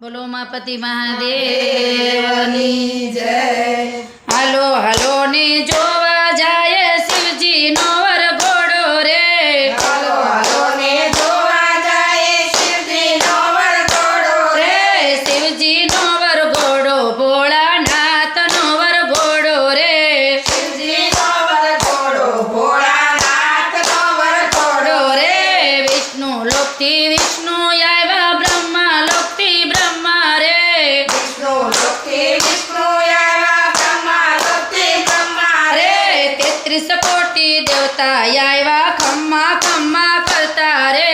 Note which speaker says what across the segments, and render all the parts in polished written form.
Speaker 1: बोलो मापति महादेवनी जय। हालो हालो ने जोवा जाय शिवजी नो वरघोड़ो रे।
Speaker 2: हालो हालो ने जोवा जाय शिवजी नो वरघोड़ो रे।
Speaker 1: शिवजी नो वरघोड़ो भोळानाथ नो वरघोड़ो रे।
Speaker 2: शिवजी नो वरघोड़ो भोळानाथ नो वरघोड़ो
Speaker 1: रे। विष्णु लोकथी विष्णु आव्या ब्रह्मा लोकथी ब्रह्मा रे।
Speaker 2: विष्णु लोकथी विष्णु आव्या ब्रह्मा लोकथी ब्रह्मा रे।
Speaker 1: 33 कोटी देवता आव्या खम्मा खम्मा करता रे।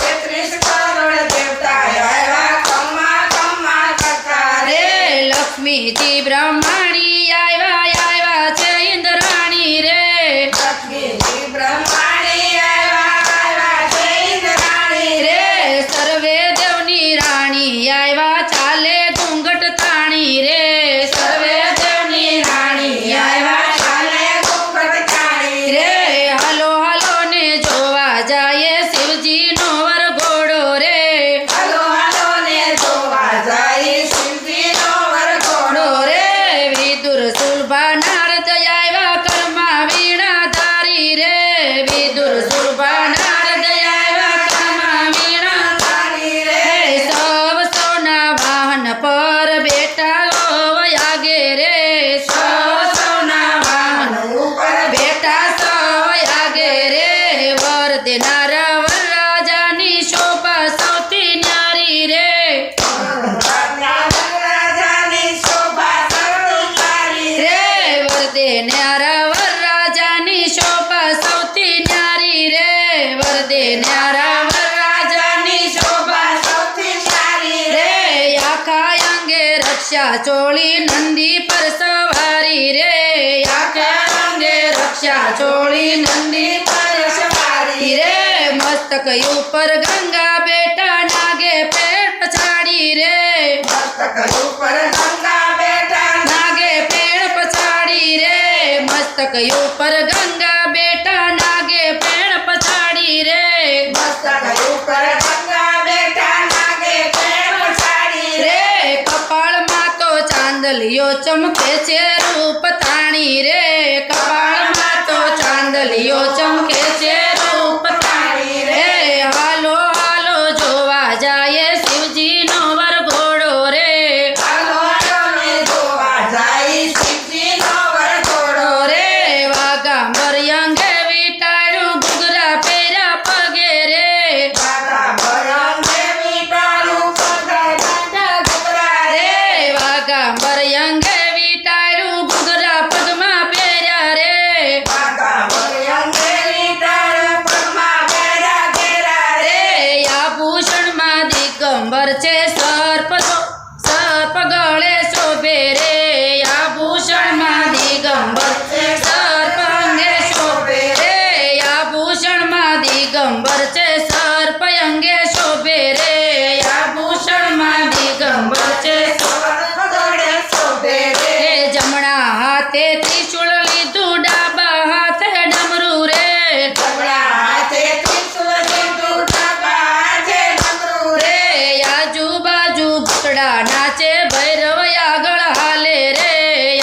Speaker 2: 33 करोड़ देवता आव्या खम्मा खम्मा करता रे।
Speaker 1: लक्ष्मीजी ब्रह्माणी आव्या आव्या छे इंद्राणी रे।
Speaker 2: लक्ष्मीजी ब्रह्माणी आव्या आव्या छे इंद्राणी रे।
Speaker 1: सर्वे देवनी राणी आव्या चाले घूंघट ताणी रे।
Speaker 2: सर्वे देवनी राणी आव्या चाले घूंघट ताणी रे।
Speaker 1: हालो हालो ने जोवा जाये शिवजी नो वरघोड़ो रे।
Speaker 2: हालो हालो ने जोवा जाय शिवजी नो वरघोड़ो रे।
Speaker 1: विदुर सुलभा नारद आव्या कर्मा वीणा धारी रे। विदुर सुलभा नारद आव्या कर्मा वीणा
Speaker 2: ताणी रे।
Speaker 1: सब सोना वाहन पर बेटा आगे रे। सब
Speaker 2: सोना वाहन ऊपर
Speaker 1: बेटा सब आगे रे। वर देनार वरराजानी शोभा सौथी न्यारी रे।
Speaker 2: राजानी शोभा सौथी न्यारी रे।
Speaker 1: वर देनार वरराजानी शोभा सौथी न्यारी रे। वर देनार वरराजानी
Speaker 2: शोभा सौथी न्यारी रे।
Speaker 1: आखा अंगे रक्षा चोली नंदी पर सवारी रे। आखा अंगे रक्षा चोली नंदी पर सवारी रे। मस्तक ऊपर गंगा बेटा नागे पेड़ पछाड़ी रे।
Speaker 2: मस्तक ऊपर गंगा बेटा
Speaker 1: नागे पेड़ पछाड़ी रे। मस्तक ऊपर गंगा बेटा नागे पेड़ पछाड़ी रे।
Speaker 2: मस्तक ऊपर गंगा बेटा नागे पेड़ पछाड़ी रे।
Speaker 1: कपाळ मा तो चांदलियो चमके छे रूप ताणी रे। कपाळ मा तो चांदलियो चमके छे रूप ताणी रे। हालो हालो जोवा जाये शिवजी नो वरघोड़ो रे।
Speaker 2: हालो हालो ने जोवा जाय शिवजी नो वरघोड़ो रे।
Speaker 1: वागांबर अंगे वीटाळ्યું ઘૂઘરા પહેર્યા પગે રે।
Speaker 2: बाबा भरम देवी तारू पगा गांडा घुघरा रे।
Speaker 1: વાગાંબર અંગે વીટાળ્યું ઘૂઘરા પગમાં પહેર્યા રે।
Speaker 2: बाबा भरम देवी तारू पगमा बेरा घेरा रे।
Speaker 1: આભૂષણ માં દિગંબર છે સર્પ ગળે શોભે રે। આભૂષણ માં દિગંબર છે સર્પ અંગે શોભે રે। આભૂષણ માં દિગંબર છે સર્પ અંગે શોભે રે। આભૂષણ માં દિગંબર છે
Speaker 2: पगड़े शोभे रे।
Speaker 1: જમણા હાથે ત્રિશૂળ લીધું ડાબા હાથે ડમરું રે।
Speaker 2: जमणा हाथे त्रिशूल लीधुं डाबा हाथे डमरू रे।
Speaker 1: આજુબાજુ ભૂતડા નાચે ભૈરવ આગળ હાલે રે।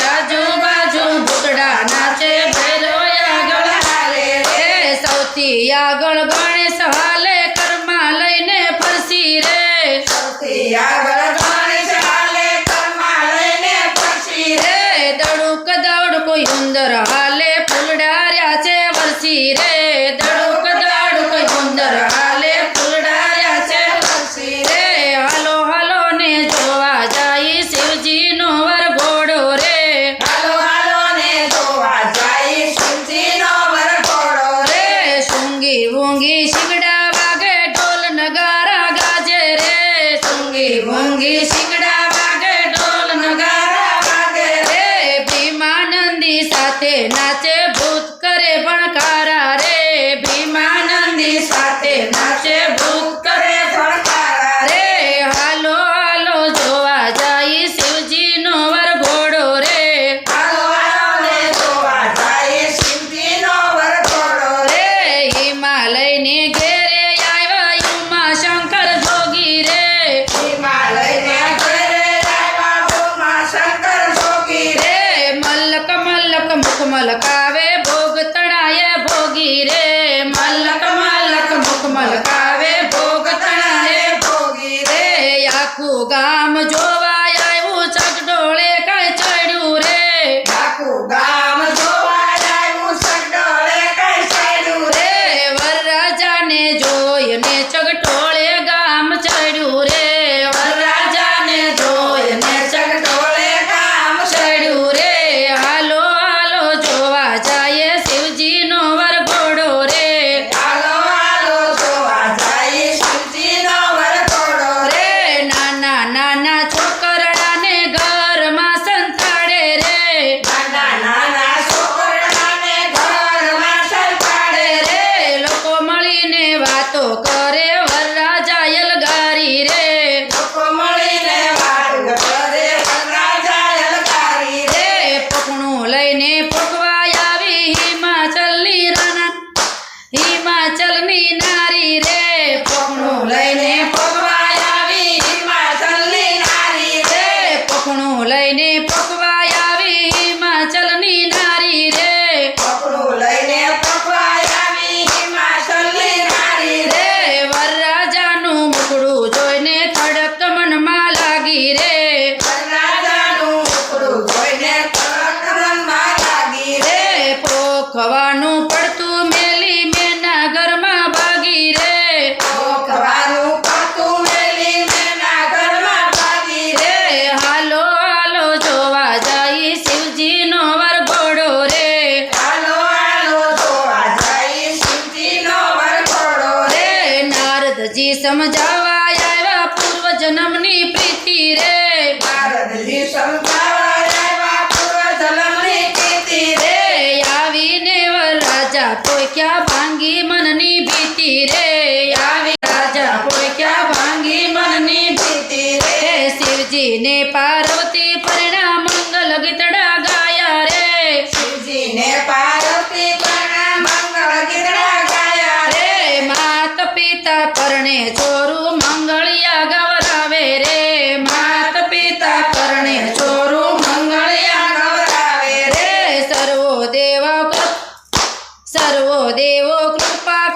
Speaker 1: આજુબાજુ ભૂતડા નાચે ભૈરવ આગળ
Speaker 2: हाले रे।
Speaker 1: સૌથી આગળ ગણેશ હાલે કર્મા લઈને ફરસી રે।
Speaker 2: સૌથી આગળ ગણેશ હાલે કર્મા લઈને ફરસી રે।
Speaker 1: દડુક દડુક ઉંદર હાલે ફૂલડાર્યા છે વરસી રે। દડુક દડુક ઉંદર હાલે ફૂલડાર્યા છે
Speaker 2: ફરસી રે।
Speaker 1: હાલો હાલો ને જોવા જાય શિવજી નો વરઘોડો રે।
Speaker 2: હાલો હાલો ને જોવા જાય શિવજી નો વરઘોડો રે।
Speaker 1: સૂંગી ઊંઘી શિંગડા વાગે ઢોલ નગારા ગાજે રે। સૂંગી ઊંઘી શિંગડા વાગે ઢોલ નગારા
Speaker 2: વાગે રે।
Speaker 1: ભીમાનંદી સાથે નાચે ભૂત કરે ભણકારા રે। ભીમાનંદી સાથે નાચે ગામ જોવા આવ્યું ચકડોળે કઈ ચડ્યું રે
Speaker 2: આખું ગામ જોવા આવ્યું ચકડોળે કઈ ચડ્યું રે
Speaker 1: વરરાજાને જોઈને ચકડોળે ગામ ચડ્યું રે વરરાજાને જોઈને
Speaker 2: ચકડોળે ગામ
Speaker 1: ચડ્યું રે હાલો હાલો જોવા જાય શિવજીનો વરઘોડો રે
Speaker 2: હાલો હાલો જોવા જાય શિવજીનો વરઘોડો રે
Speaker 1: નાના નાના છોકરાને ઘરમાં સંતાડે રે
Speaker 2: નાના નાના છોકરાને ઘરમાં સંતાડે રે
Speaker 1: લોકો મળીને વાતો કરે વરરાજા યલગારી રે
Speaker 2: લોકો મળીને વાત કરે વરરાજા યલગારી રે
Speaker 1: પકણું લઈને પકવા આવી હિમાચલની રાના હિમાચલની નારી રે
Speaker 2: પકણું લઈને પકવા આવી હિમાચલની નારી રે
Speaker 1: પકણું લઈને પકવા આવી હિમાચલની નારી રે
Speaker 2: પકણું લઈને પકવા આવી હિમાચલની નારી રે
Speaker 1: વરરાજાનું મુકડું જોઈને થડક મનમાં લાગી રે
Speaker 2: વરરાજાનું મુખડું જોઈને તરત મનમાં લાગી રે
Speaker 1: પોખવાનું પડતું મેલી મેના ઘરમાં ભાગી રે
Speaker 2: પોખવાનું પડતું મેલી મેના ઘરમાં ભાગી રે
Speaker 1: હાલો હાલો જોવા જાય શિવજીનો વરઘોડો રે
Speaker 2: હાલો હાલો જોવા જાય શિવજીનો વરઘોડો રે
Speaker 1: નારદજી સમજાવવા આવ્યા પૂર્વ જન્મની પ્રીતિ રે
Speaker 2: નારદજી સમજાવવા આવ્યા પૂર્વ જન્મની પ્રીતિ રે
Speaker 1: આવીને વરરાજા પોક્યા ભાંગી મનની ભીતિ રે આવી રાજા પોક્યા ભાંગી મનની
Speaker 2: પ્રીતિ રે
Speaker 1: શિવજીને પાર્વતી પરિણા મંગલ ગીતડા ગાયા રે
Speaker 2: શિવજીને પાર્વતી પરના મંગળ ગીતડા ગાયા રે
Speaker 1: માત પિતા પરણે ચોરું મંગળિયા ગવરાવે રે માત પિતા પરણે ચોરું
Speaker 2: મંગળિયા ગવરાવે રે
Speaker 1: સર્વો દેવો કૃપા